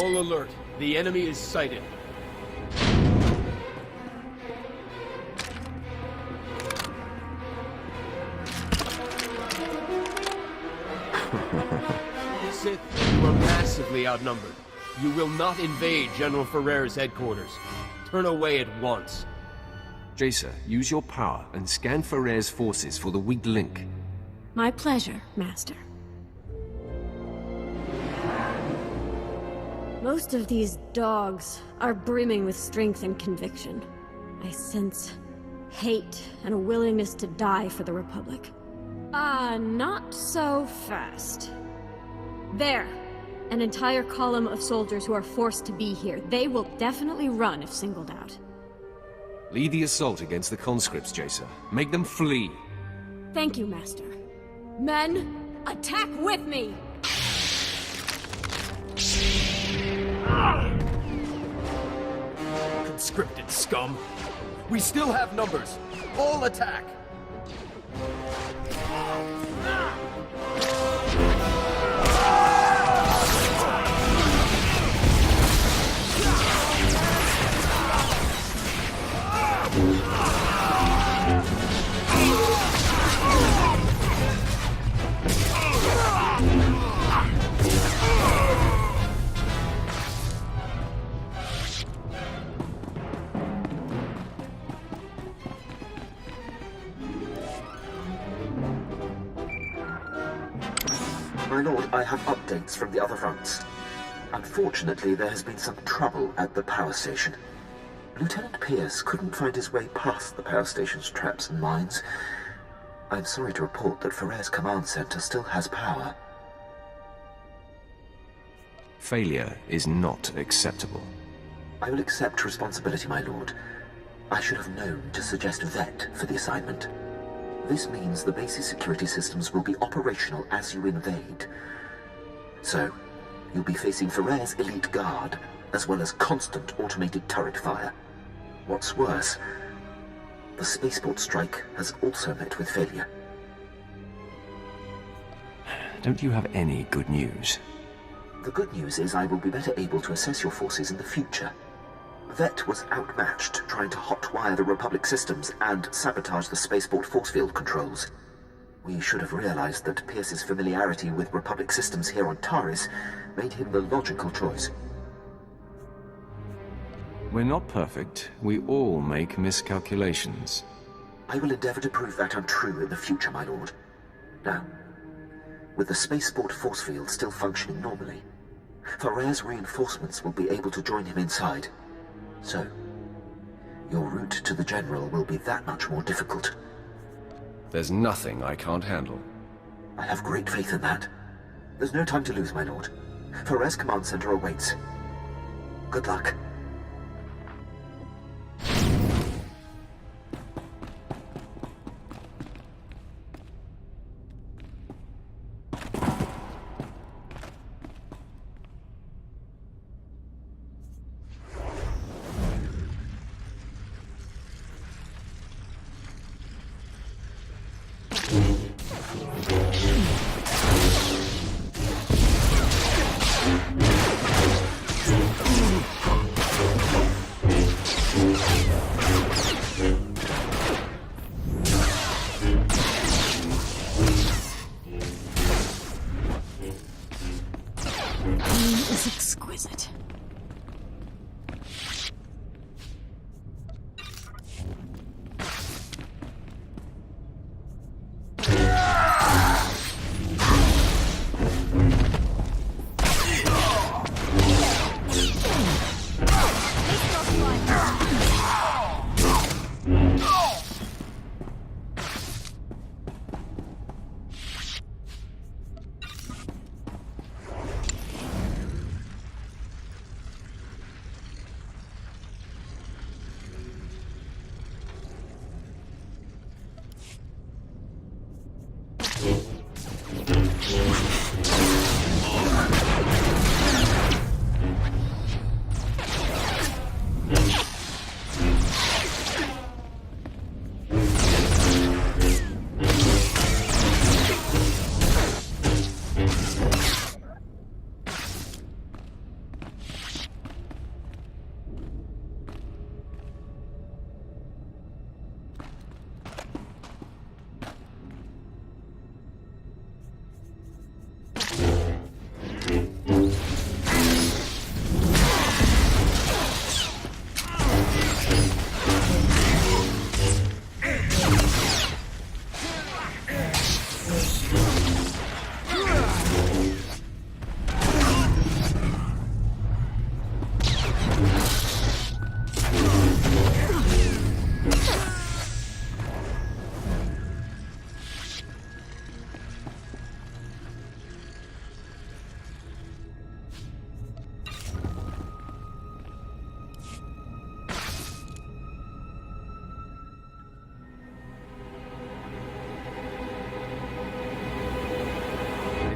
All alert. The enemy is sighted. Sith, you are massively outnumbered. You will not invade General Ferrer's headquarters. Turn away at once. Jacer, use your power and scan Ferrer's forces for the weak link. My pleasure, Master. Most of these dogs are brimming with strength and conviction. I sense hate and a willingness to die for the Republic. Not so fast. There! An entire column of soldiers who are forced to be here. They will definitely run if singled out. Lead the assault against the conscripts, Jacer. Make them flee. Thank you, Master. Men, attack with me! Conscripted scum! We still have numbers! All attack! My lord, I have updates from the other fronts. Unfortunately, there has been some trouble at the power station. Lieutenant Pierce couldn't find his way past the power station's traps and mines. I'm sorry to report that Ferrer's command center still has power. Failure is not acceptable. I will accept responsibility, my lord. I should have known to suggest Vet for the assignment. This means the base's security systems will be operational as you invade. So, you'll be facing Ferrer's elite guard, as well as constant automated turret fire. What's worse, the spaceport strike has also met with failure. Don't you have any good news? The good news is I will be better able to assess your forces in the future. Vet was outmatched trying to hotwire the Republic systems and sabotage the spaceport force field controls. We should have realized that Pierce's familiarity with Republic systems here on Taris made him the logical choice. We're not perfect. We all make miscalculations. I will endeavor to prove that untrue in the future, my lord. Now, with the spaceport force field still functioning normally, Ferrer's reinforcements will be able to join him inside. So, your route to the General will be that much more difficult. There's nothing I can't handle. I have great faith in that. There's no time to lose, my lord. Ferrer's command center awaits. Good luck.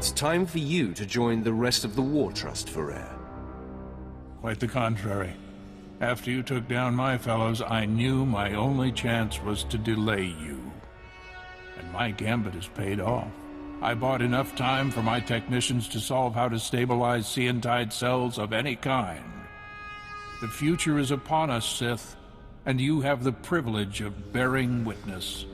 It's time for you to join the rest of the War Trust, Ferrer. Quite the contrary. After you took down my fellows, I knew my only chance was to delay you. And my gambit has paid off. I bought enough time for my technicians to solve how to stabilize Seontide cells of any kind. The future is upon us, Sith, and you have the privilege of bearing witness.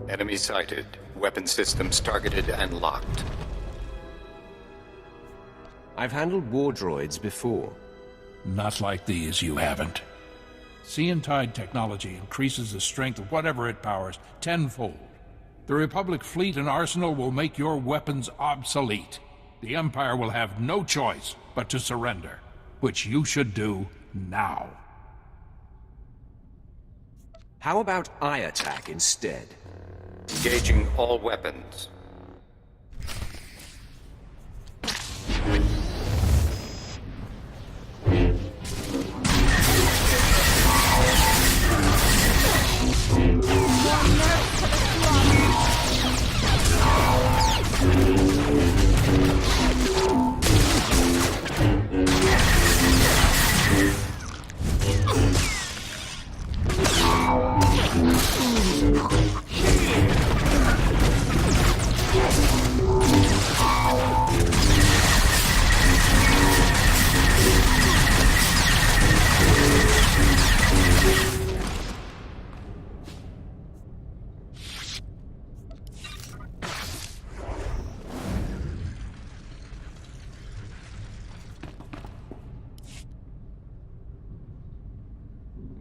Enemy sighted. Weapon systems targeted and locked. I've handled war droids before. Not like these, you haven't. Seontide technology increases the strength of whatever it powers tenfold. The Republic fleet and arsenal will make your weapons obsolete. The Empire will have no choice but to surrender, which you should do now. How about I attack instead? Engaging all weapons.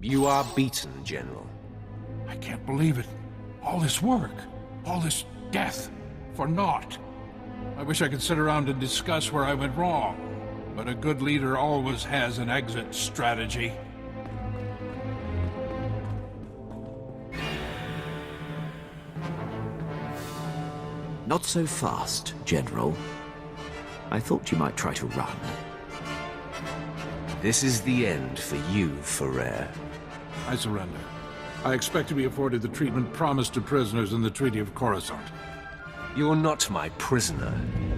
You are beaten, General. I can't believe it. All this work, all this death, for naught. I wish I could sit around and discuss where I went wrong, but a good leader always has an exit strategy. Not so fast, General. I thought you might try to run. This is the end for you, Ferrer. I surrender. I expect to be afforded the treatment promised to prisoners in the Treaty of Coruscant. You're not my prisoner.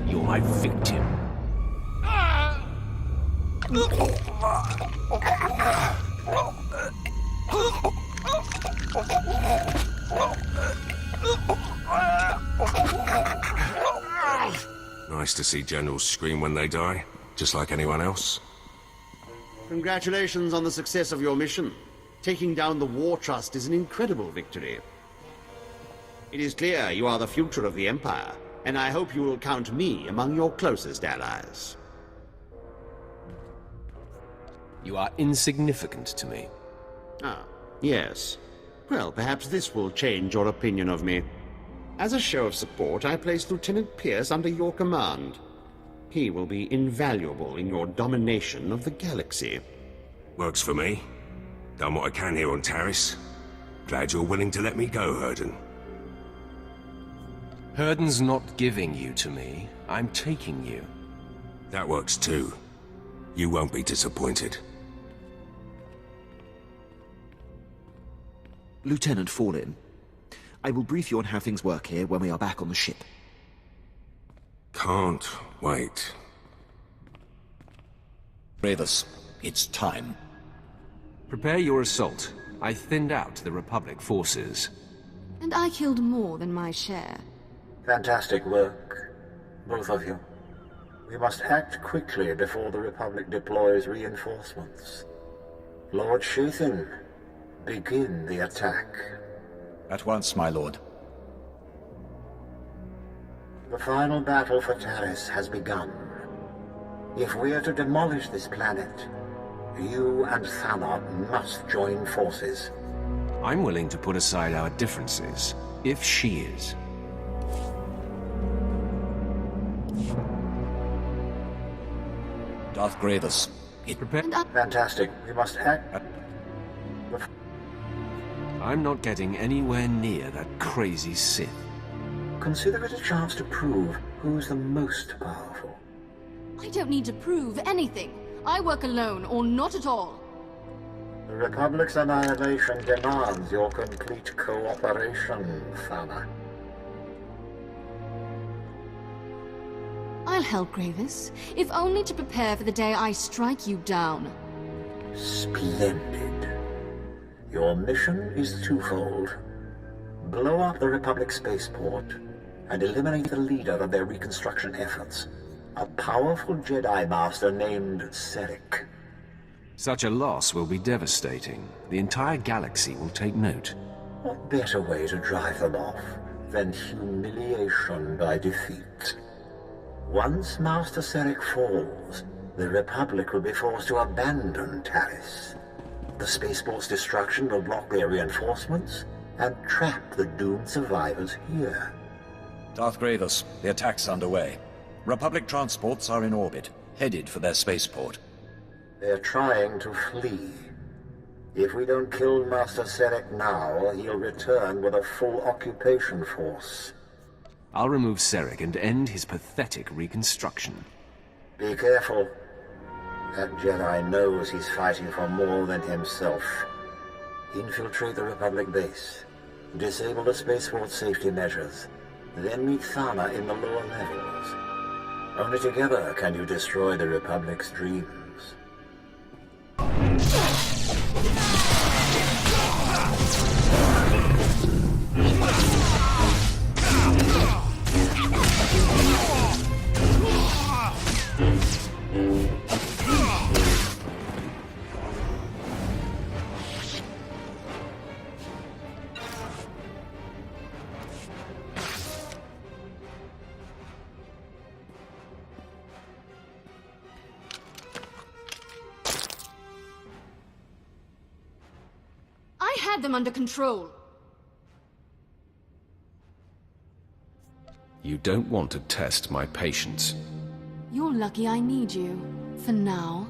You're my victim. Nice to see generals scream when they die, just like anyone else. Congratulations on the success of your mission. Taking down the War Trust is an incredible victory. It is clear you are the future of the Empire, and I hope you will count me among your closest allies. You are insignificant to me. Ah, yes. Well, perhaps this will change your opinion of me. As a show of support, I place Lieutenant Pierce under your command. He will be invaluable in your domination of the galaxy. Works for me. Done what I can here on Taris. Glad you're willing to let me go, Herden. Herden's not giving you to me. I'm taking you. That works too. You won't be disappointed. Lieutenant Fallin, I will brief you on how things work here when we are back on the ship. Can't wait. Ravus, it's time. Prepare your assault. I thinned out the Republic forces. And I killed more than my share. Fantastic work, both of you. We must act quickly before the Republic deploys reinforcements. Lord Shathan, begin the attack. At once, my lord. The final battle for Taris has begun. If we are to demolish this planet, you and Thanok must join forces. I'm willing to put aside our differences, if she is. Darth Gravis, Prepare. Fantastic. We must act. I'm not getting anywhere near that crazy Sith. Consider it a chance to prove who's the most powerful. I don't need to prove anything. I work alone, or not at all. The Republic's annihilation demands your complete cooperation, Thana. I'll help, Gravis, if only to prepare for the day I strike you down. Splendid. Your mission is twofold. Blow up the Republic spaceport and eliminate the leader of their reconstruction efforts, a powerful Jedi Master named Serek. Such a loss will be devastating. The entire galaxy will take note. What better way to drive them off than humiliation by defeat? Once Master Serek falls, the Republic will be forced to abandon Taris. The spaceport's destruction will block their reinforcements and trap the doomed survivors here. Darth Gravis, the attack's underway. Republic transports are in orbit, headed for their spaceport. They're trying to flee. If we don't kill Master Serek now, he'll return with a full occupation force. I'll remove Serek and end his pathetic reconstruction. Be careful. That Jedi knows he's fighting for more than himself. Infiltrate the Republic base. Disable the spaceport safety measures. Then meet Thana in the lower levels. Only together can you destroy the Republic's dreams. I had them under control. You don't want to test my patience. You're lucky I need you. For now.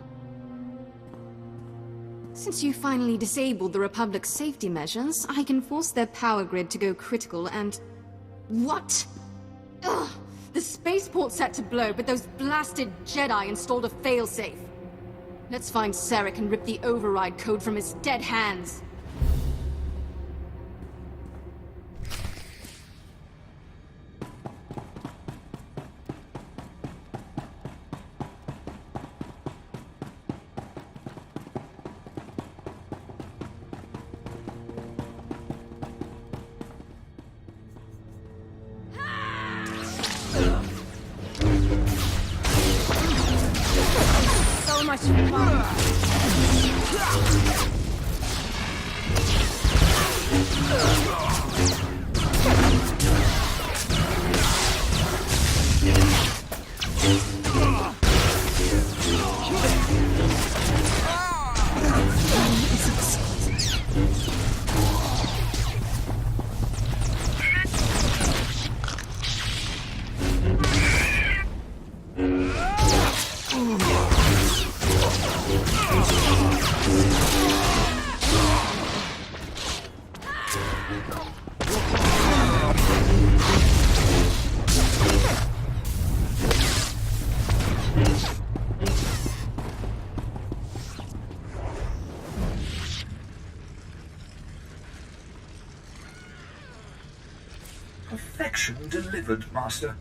Since you finally disabled the Republic's safety measures, I can force their power grid to go critical and... What? Ugh! The spaceport's set to blow, but those blasted Jedi installed a failsafe. Let's find Serek and rip the override code from his dead hands. So much fun. Perfection delivered, Master.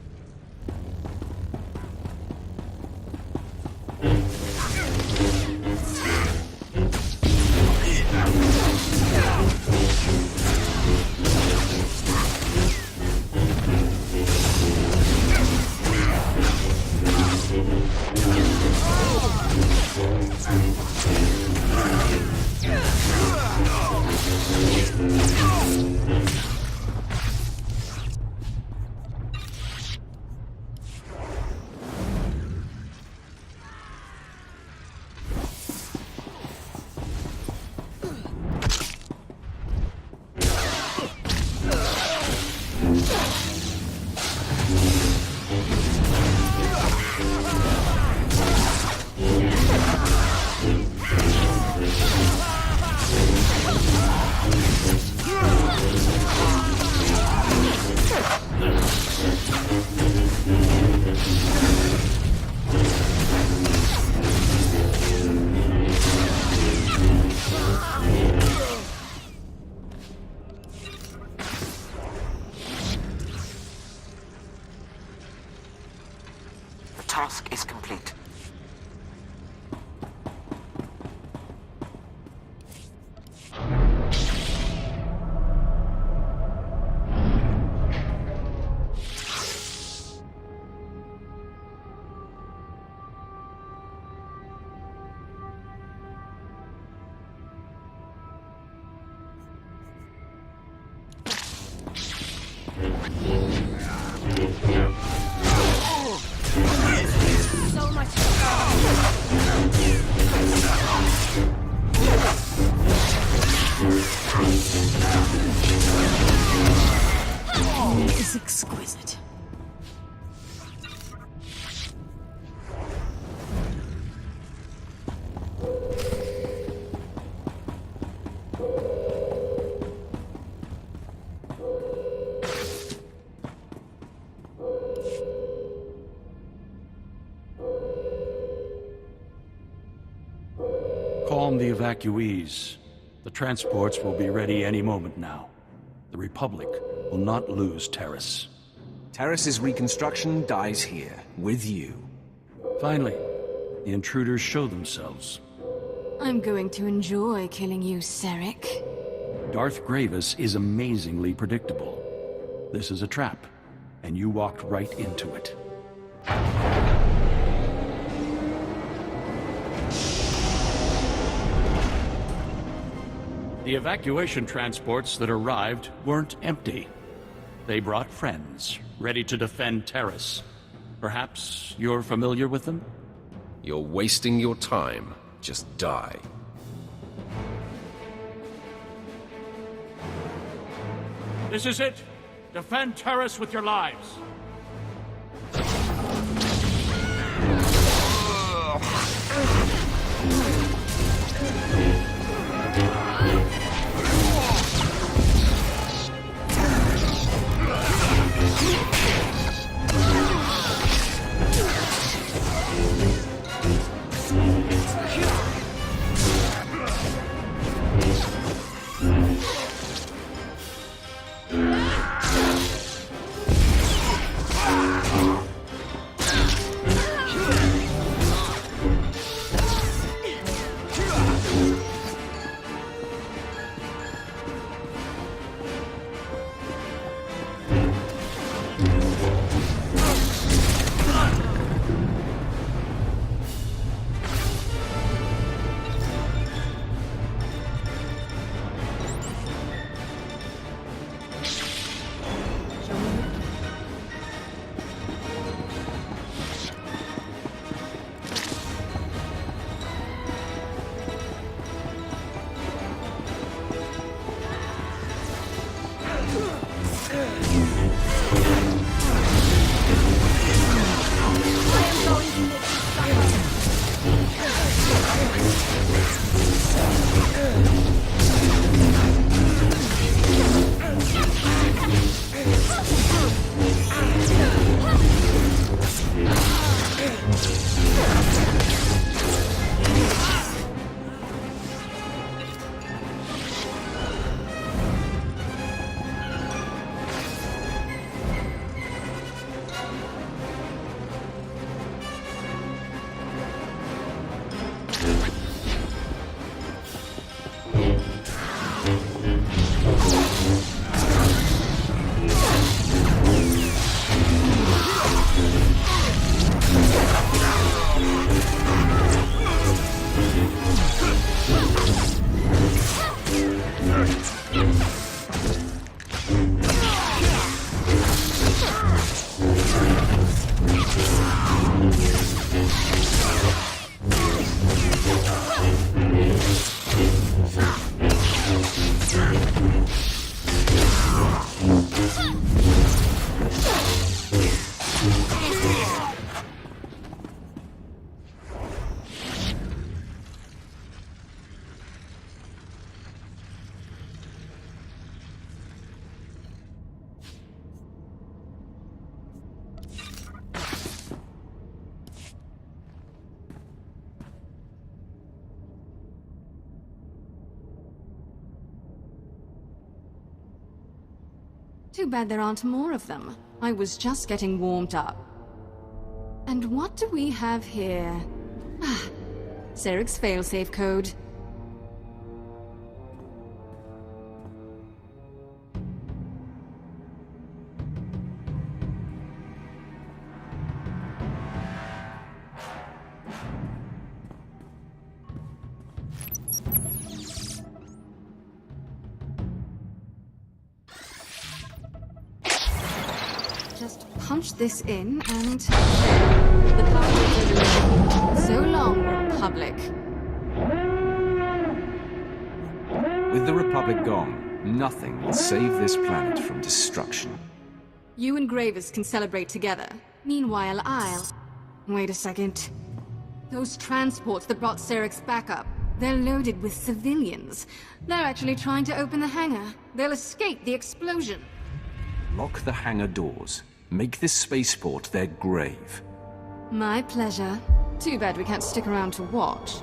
task is complete. So much. It is exquisite. Calm the evacuees. The transports will be ready any moment now. The Republic will not lose Taris. Taris's reconstruction dies here, with you. Finally, the intruders show themselves. I'm going to enjoy killing you, Serek. Darth Gravis is amazingly predictable. This is a trap, and you walked right into it. The evacuation transports that arrived weren't empty. They brought friends, ready to defend Taris. Perhaps you're familiar with them? You're wasting your time. Just die. This is it! Defend Taris with your lives! Too bad there aren't more of them. I was just getting warmed up. And what do we have here? Ah, Seric's failsafe code. Just punch this in and... The power grid. So long, Republic. With the Republic gone, nothing will save this planet from destruction. You and Gravis can celebrate together. Meanwhile, I'll... Wait a second. Those transports that brought Seric's back up, they're loaded with civilians. They're actually trying to open the hangar. They'll escape the explosion. Lock the hangar doors. Make this spaceport their grave. My pleasure. Too bad we can't stick around to watch.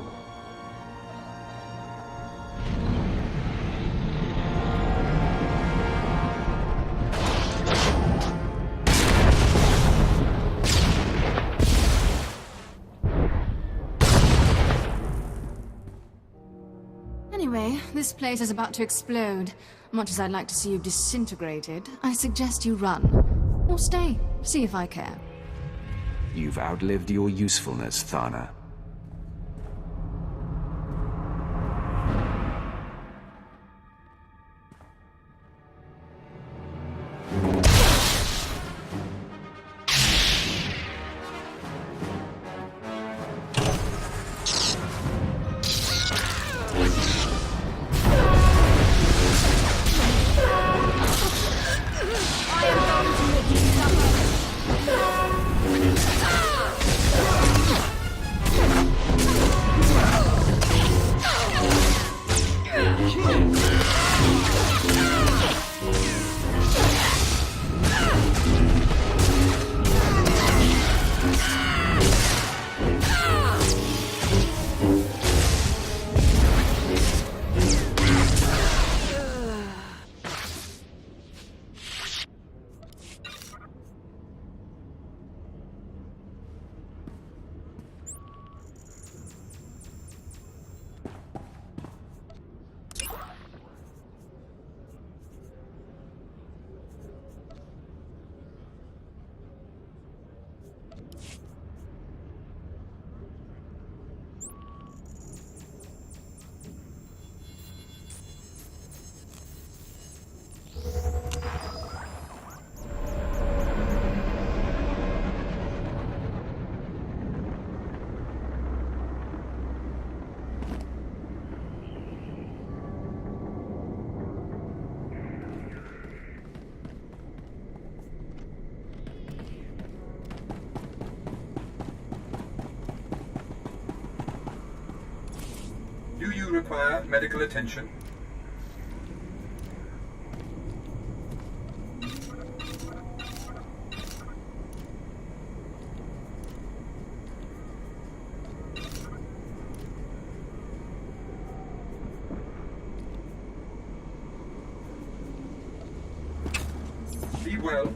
Anyway, this place is about to explode. Much as I'd like to see you disintegrated, I suggest you run. Or stay, see if I care. You've outlived your usefulness, Thana. Do you require medical attention? Be well.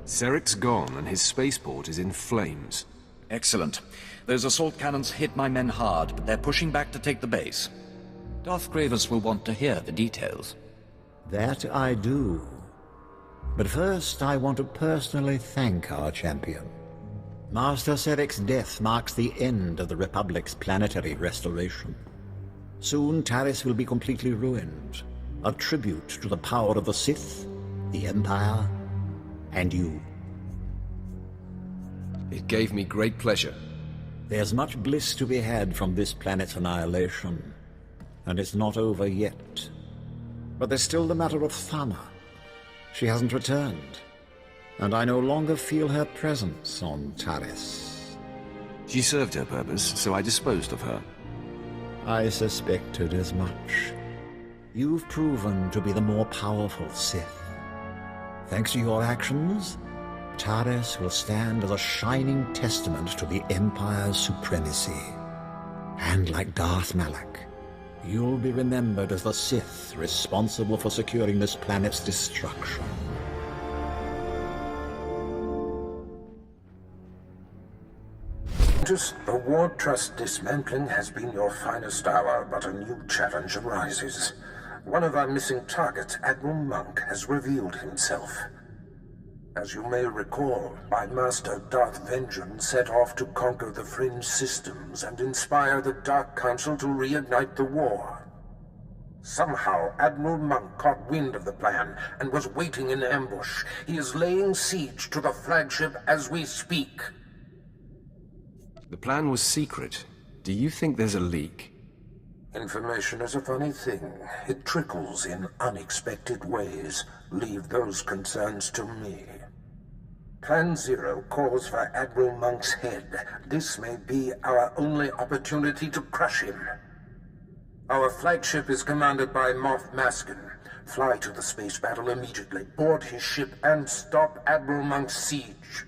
Seric's gone and his spaceport is in flames. Excellent. Those assault cannons hit my men hard, but they're pushing back to take the base. Darth Gravis will want to hear the details. That I do. But first, I want to personally thank our champion. Master Seric's death marks the end of the Republic's planetary restoration. Soon, Taris will be completely ruined. A tribute to the power of the Sith, the Empire, and you. It gave me great pleasure. There's much bliss to be had from this planet's annihilation, and it's not over yet. But there's still the matter of Thana. She hasn't returned, and I no longer feel her presence on Taris. She served her purpose, so I disposed of her. I suspected as much. You've proven to be the more powerful Sith. Thanks to your actions, Taris will stand as a shining testament to the Empire's supremacy. And like Darth Malak, you'll be remembered as the Sith responsible for securing this planet's destruction. The Ward Trust dismantling has been your finest hour, but a new challenge arises. One of our missing targets, Admiral Monk, has revealed himself. As you may recall, my master Darth Vengeance set off to conquer the Fringe systems and inspire the Dark Council to reignite the war. Somehow, Admiral Monk caught wind of the plan and was waiting in ambush. He is laying siege to the flagship as we speak. The plan was secret. Do you think there's a leak? Information is a funny thing. It trickles in unexpected ways. Leave those concerns to me. Plan Zero calls for Admiral Monk's head. This may be our only opportunity to crush him. Our flagship is commanded by Moff Maskin. Fly to the space battle immediately, board his ship, and stop Admiral Monk's siege.